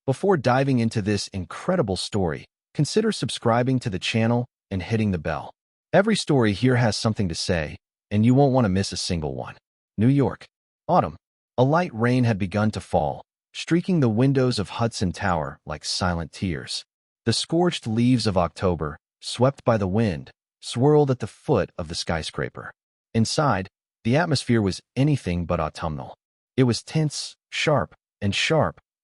Before diving into this incredible story, consider subscribing to the channel and hitting the bell. Every story here has something to say, and you won't want to miss a single one. New York. Autumn. A light rain had begun to fall, streaking the windows of Hudson Tower like silent tears. The scorched leaves of October, swept by the wind, swirled at the foot of the skyscraper. Inside, the atmosphere was anything but autumnal. It was tense, sharp,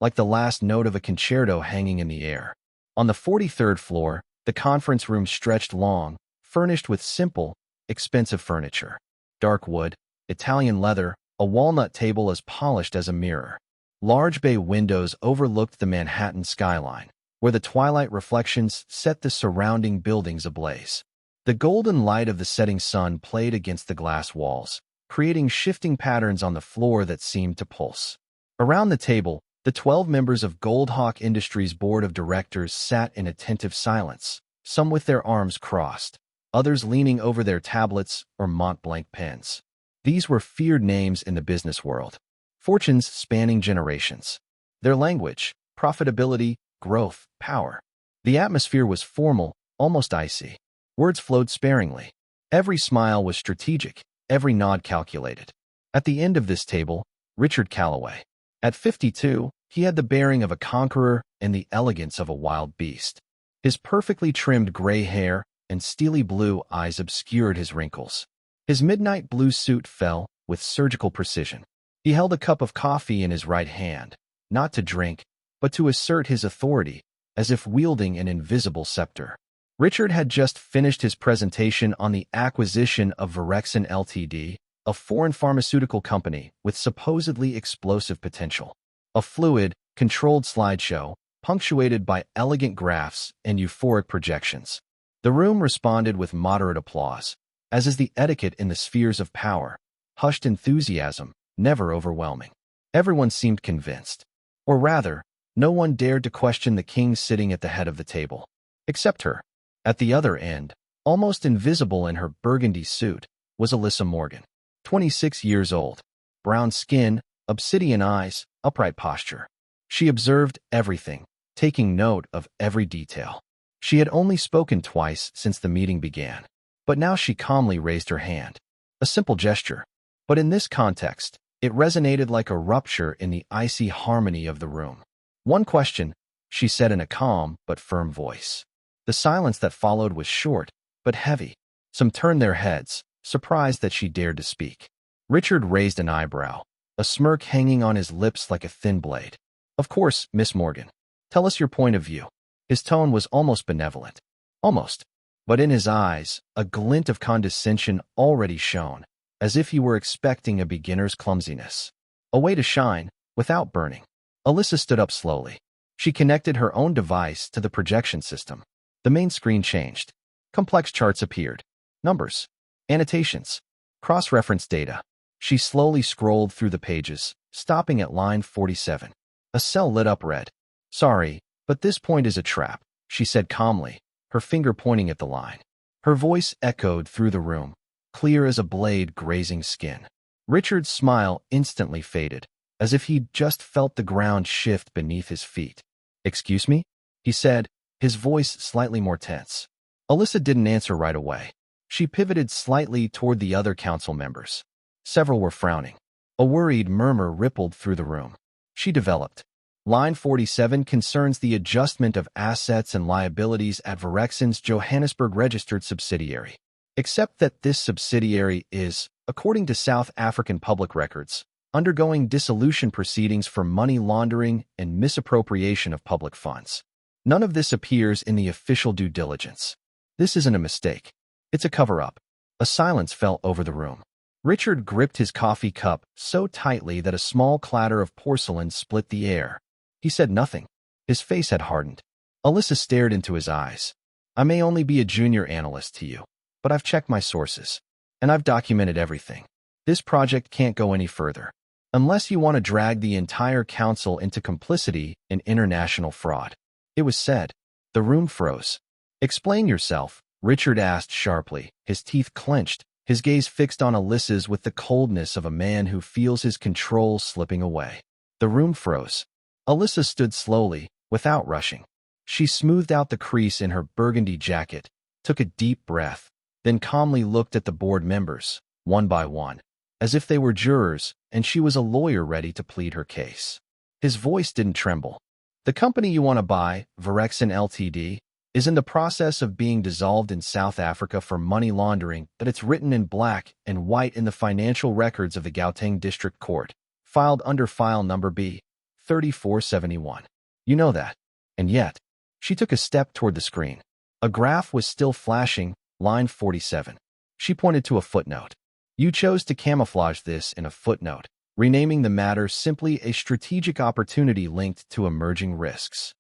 like the last note of a concerto hanging in the air. On the 43rd floor, the conference room stretched long, furnished with simple, expensive furniture. Dark wood, Italian leather, a walnut table as polished as a mirror. Large bay windows overlooked the Manhattan skyline, where the twilight reflections set the surrounding buildings ablaze. The golden light of the setting sun played against the glass walls, creating shifting patterns on the floor that seemed to pulse. Around the table, the 12 members of Goldhawk Industries' board of directors sat in attentive silence, some with their arms crossed, others leaning over their tablets or Montblanc pens. These were feared names in the business world, fortunes spanning generations. Their language, profitability, growth, power. The atmosphere was formal, almost icy. Words flowed sparingly. Every smile was strategic, every nod calculated. At the end of this table, Richard Calloway. At 52, he had the bearing of a conqueror and the elegance of a wild beast. His perfectly trimmed gray hair and steely blue eyes obscured his wrinkles. His midnight blue suit fell with surgical precision. He held a cup of coffee in his right hand, not to drink, but to assert his authority, as if wielding an invisible scepter. Richard had just finished his presentation on the acquisition of Virexin Ltd., a foreign pharmaceutical company with supposedly explosive potential. A fluid, controlled slideshow, punctuated by elegant graphs and euphoric projections. The room responded with moderate applause, as is the etiquette in the spheres of power, hushed enthusiasm, never overwhelming. Everyone seemed convinced. Or rather, no one dared to question the king sitting at the head of the table. Except her. At the other end, almost invisible in her burgundy suit, was Alyssa Morgan. 26 years old, brown skin, obsidian eyes, upright posture. She observed everything, taking note of every detail. She had only spoken twice since the meeting began, but now she calmly raised her hand. A simple gesture, but in this context, it resonated like a rupture in the icy harmony of the room. One question, she said in a calm but firm voice. The silence that followed was short, but heavy. Some turned their heads, surprised that she dared to speak. Richard raised an eyebrow, a smirk hanging on his lips like a thin blade. Of course, Miss Morgan. Tell us your point of view. His tone was almost benevolent. Almost. But in his eyes, a glint of condescension already shone, as if he were expecting a beginner's clumsiness. A way to shine, without burning. Alyssa stood up slowly. She connected her own device to the projection system. The main screen changed. Complex charts appeared. Numbers. Annotations. Cross-reference data. She slowly scrolled through the pages, stopping at line 47. A cell lit up red. Sorry, but this point is a trap, she said calmly, her finger pointing at the line. Her voice echoed through the room, clear as a blade grazing skin. Richard's smile instantly faded, as if he'd just felt the ground shift beneath his feet. Excuse me? He said, his voice slightly more tense. Alyssa didn't answer right away. She pivoted slightly toward the other council members. Several were frowning. A worried murmur rippled through the room. She developed. Line 47 concerns the adjustment of assets and liabilities at Virexin's Johannesburg-registered subsidiary. Except that this subsidiary is, according to South African public records, undergoing dissolution proceedings for money laundering and misappropriation of public funds. None of this appears in the official due diligence. This isn't a mistake. It's a cover-up. A silence fell over the room. Richard gripped his coffee cup so tightly that a small clatter of porcelain split the air. He said nothing. His face had hardened. Alyssa stared into his eyes. I may only be a junior analyst to you, but I've checked my sources, and I've documented everything. This project can't go any further, unless you want to drag the entire council into complicity in international fraud. It was said. The room froze. Explain yourself, Richard asked sharply, his teeth clenched, his gaze fixed on Alyssa's with the coldness of a man who feels his control slipping away. The room froze. Alyssa stood slowly, without rushing. She smoothed out the crease in her burgundy jacket, took a deep breath, then calmly looked at the board members, one by one, as if they were jurors and she was a lawyer ready to plead her case. His voice didn't tremble. The company you want to buy, Verexon Ltd., is in the process of being dissolved in South Africa for money laundering. That it's written in black and white in the financial records of the Gauteng District Court, filed under file number B 3471. You know that. And yet, she took a step toward the screen. A graph was still flashing, line 47. She pointed to a footnote. You chose to camouflage this in a footnote, renaming the matter simply a strategic opportunity linked to emerging risks.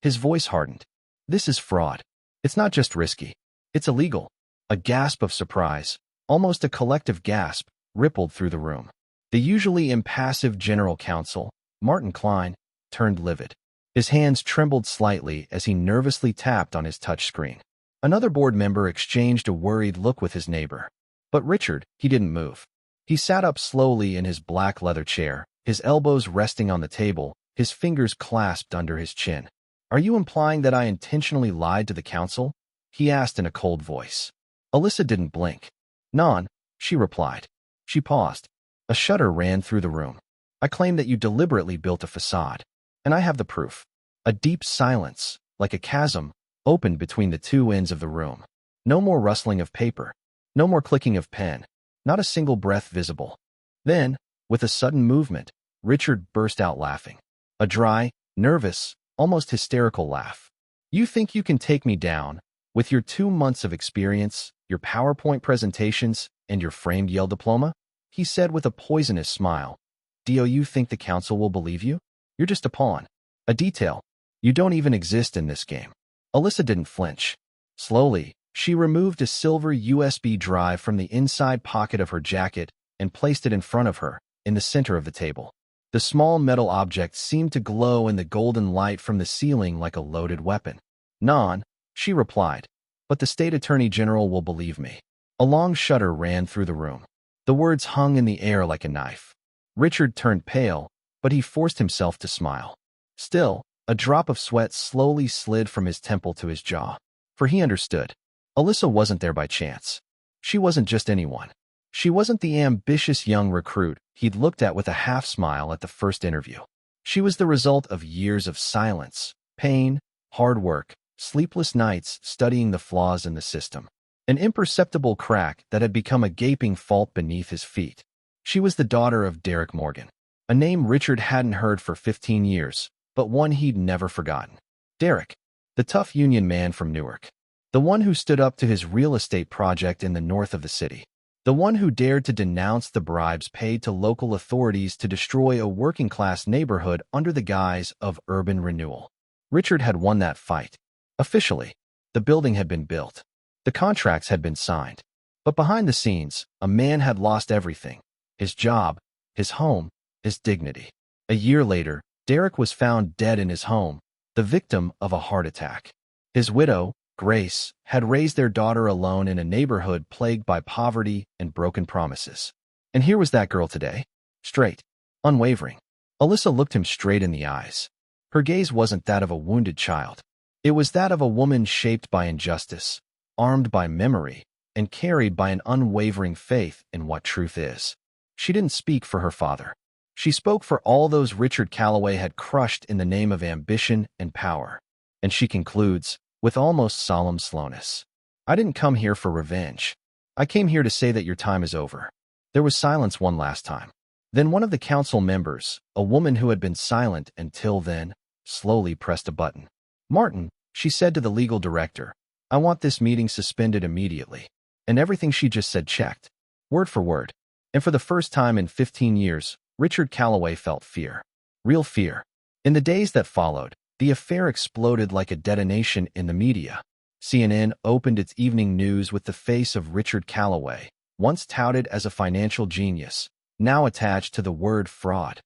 His voice hardened. This is fraud. It's not just risky. It's illegal. A gasp of surprise, almost a collective gasp, rippled through the room. The usually impassive general counsel, Martin Klein, turned livid. His hands trembled slightly as he nervously tapped on his touchscreen. Another board member exchanged a worried look with his neighbor. But Richard, he didn't move. He sat up slowly in his black leather chair, his elbows resting on the table, his fingers clasped under his chin. Are you implying that I intentionally lied to the council? He asked in a cold voice. Alyssa didn't blink. Non, she replied. She paused. A shudder ran through the room. I claim that you deliberately built a facade. And I have the proof. A deep silence, like a chasm, opened between the two ends of the room. No more rustling of paper. No more clicking of pen. Not a single breath visible. Then, with a sudden movement, Richard burst out laughing. A dry, nervous, almost hysterical laugh. You think you can take me down, with your 2 months of experience, your PowerPoint presentations, and your framed Yale diploma? He said with a poisonous smile. Do you think the council will believe you? You're just a pawn. A detail. You don't even exist in this game. Alyssa didn't flinch. Slowly, she removed a silver USB drive from the inside pocket of her jacket and placed it in front of her, in the center of the table. The small metal object seemed to glow in the golden light from the ceiling like a loaded weapon. Non, she replied, but the state attorney general will believe me. A long shudder ran through the room. The words hung in the air like a knife. Richard turned pale, but he forced himself to smile. Still, a drop of sweat slowly slid from his temple to his jaw. For he understood. Alyssa wasn't there by chance. She wasn't just anyone. She wasn't the ambitious young recruit he'd looked at with a half-smile at the first interview. She was the result of years of silence, pain, hard work, sleepless nights studying the flaws in the system. An imperceptible crack that had become a gaping fault beneath his feet. She was the daughter of Derek Morgan, a name Richard hadn't heard for 15 years, but one he'd never forgotten. Derek, the tough union man from Newark. The one who stood up to his real estate project in the north of the city. The one who dared to denounce the bribes paid to local authorities to destroy a working-class neighborhood under the guise of urban renewal. Richard had won that fight. Officially, the building had been built. The contracts had been signed. But behind the scenes, a man had lost everything. His job, his home, his dignity. A year later, Derek was found dead in his home, the victim of a heart attack. His widow, Grace, had raised their daughter alone in a neighborhood plagued by poverty and broken promises. And here was that girl today, straight, unwavering. Alyssa looked him straight in the eyes. Her gaze wasn't that of a wounded child. It was that of a woman shaped by injustice, armed by memory, and carried by an unwavering faith in what truth is. She didn't speak for her father. She spoke for all those Richard Calloway had crushed in the name of ambition and power. And she concludes, with almost solemn slowness. I didn't come here for revenge. I came here to say that your time is over. There was silence one last time. Then one of the council members, a woman who had been silent until then, slowly pressed a button. Martin, she said to the legal director, I want this meeting suspended immediately. And everything she just said checked, word for word. And for the first time in 15 years, Richard Calloway felt fear. Real fear. In the days that followed, the affair exploded like a detonation in the media. CNN opened its evening news with the face of Richard Calloway, once touted as a financial genius, now attached to the word fraud.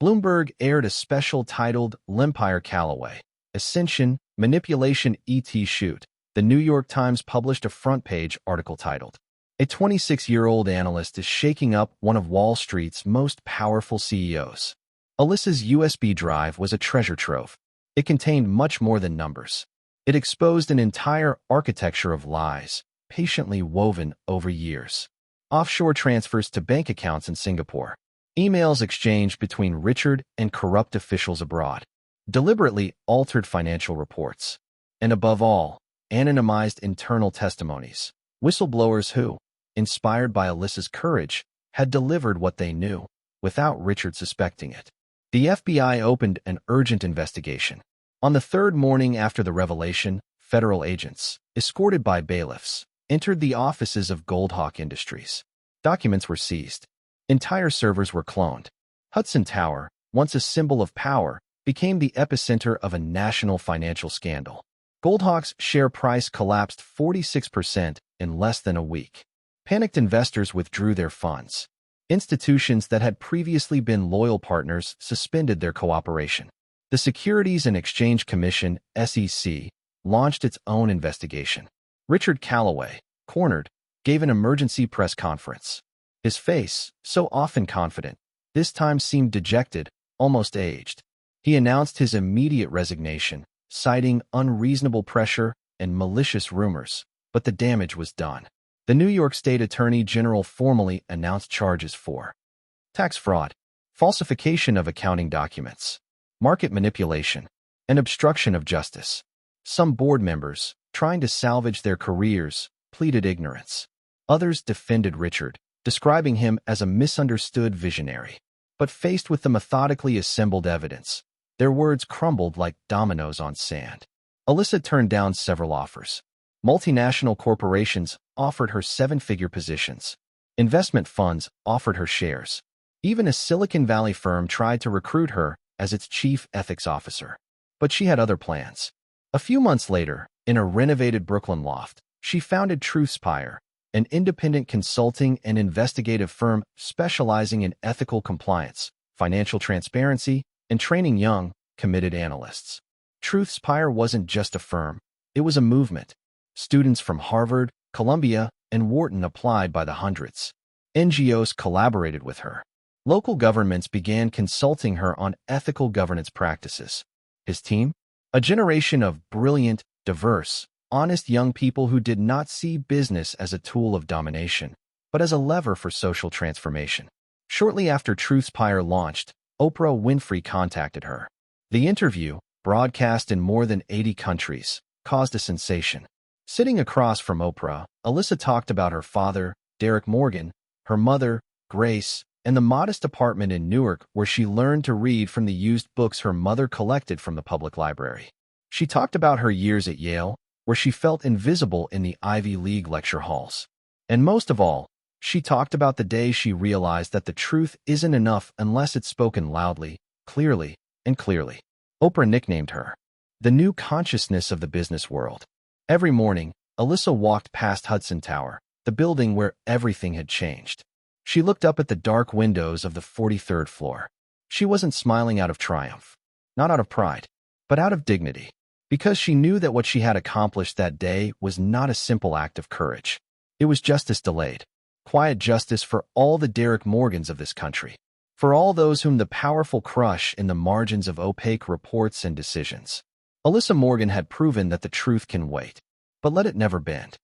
Bloomberg aired a special titled L'Empire Calloway, Ascension, Manipulation ET Shoot. The New York Times published a front-page article titled, A 26-year-old analyst is shaking up one of Wall Street's most powerful CEOs. Alyssa's USB drive was a treasure trove. It contained much more than numbers. It exposed an entire architecture of lies, patiently woven over years. Offshore transfers to bank accounts in Singapore. Emails exchanged between Richard and corrupt officials abroad. Deliberately altered financial reports. And above all, anonymized internal testimonies. Whistleblowers who, inspired by Alyssa's courage, had delivered what they knew, without Richard suspecting it. The FBI opened an urgent investigation. On the third morning after the revelation, federal agents, escorted by bailiffs, entered the offices of Goldhawk Industries. Documents were seized. Entire servers were cloned. Hudson Tower, once a symbol of power, became the epicenter of a national financial scandal. Goldhawk's share price collapsed 46% in less than a week. Panicked investors withdrew their funds. Institutions that had previously been loyal partners suspended their cooperation. The Securities and Exchange Commission, SEC, launched its own investigation. Richard Callaway, cornered, gave an emergency press conference. His face, so often confident, this time seemed dejected, almost aged. He announced his immediate resignation, citing unreasonable pressure and malicious rumors, but the damage was done. The New York State Attorney General formally announced charges for tax fraud, falsification of accounting documents, market manipulation, and obstruction of justice. Some board members, trying to salvage their careers, pleaded ignorance. Others defended Richard, describing him as a misunderstood visionary. But faced with the methodically assembled evidence, their words crumbled like dominoes on sand. Alyssa turned down several offers. Multinational corporations offered her seven-figure positions. Investment funds offered her shares. Even a Silicon Valley firm tried to recruit her as its chief ethics officer. But she had other plans. A few months later, in a renovated Brooklyn loft, she founded Truthspire, an independent consulting and investigative firm specializing in ethical compliance, financial transparency, and training young, committed analysts. Truthspire wasn't just a firm, it was a movement. Students from Harvard, Columbia, and Wharton applied by the hundreds. NGOs collaborated with her. Local governments began consulting her on ethical governance practices. His team? A generation of brilliant, diverse, honest young people who did not see business as a tool of domination, but as a lever for social transformation. Shortly after Truthspire launched, Oprah Winfrey contacted her. The interview, broadcast in more than 80 countries, caused a sensation. Sitting across from Oprah, Alyssa talked about her father, Derek Morgan, her mother, Grace, and the modest apartment in Newark where she learned to read from the used books her mother collected from the public library. She talked about her years at Yale, where she felt invisible in the Ivy League lecture halls. And most of all, she talked about the day she realized that the truth isn't enough unless it's spoken loudly, clearly, and clearly. Oprah nicknamed her the new consciousness of the business world. Every morning, Alyssa walked past Hudson Tower, the building where everything had changed. She looked up at the dark windows of the 43rd floor. She wasn't smiling out of triumph, not out of pride, but out of dignity, because she knew that what she had accomplished that day was not a simple act of courage. It was justice delayed, quiet justice for all the Derek Morgans of this country, for all those whom the powerful crush in the margins of opaque reports and decisions. Alyssa Morgan had proven that the truth can wait, but let it never bend.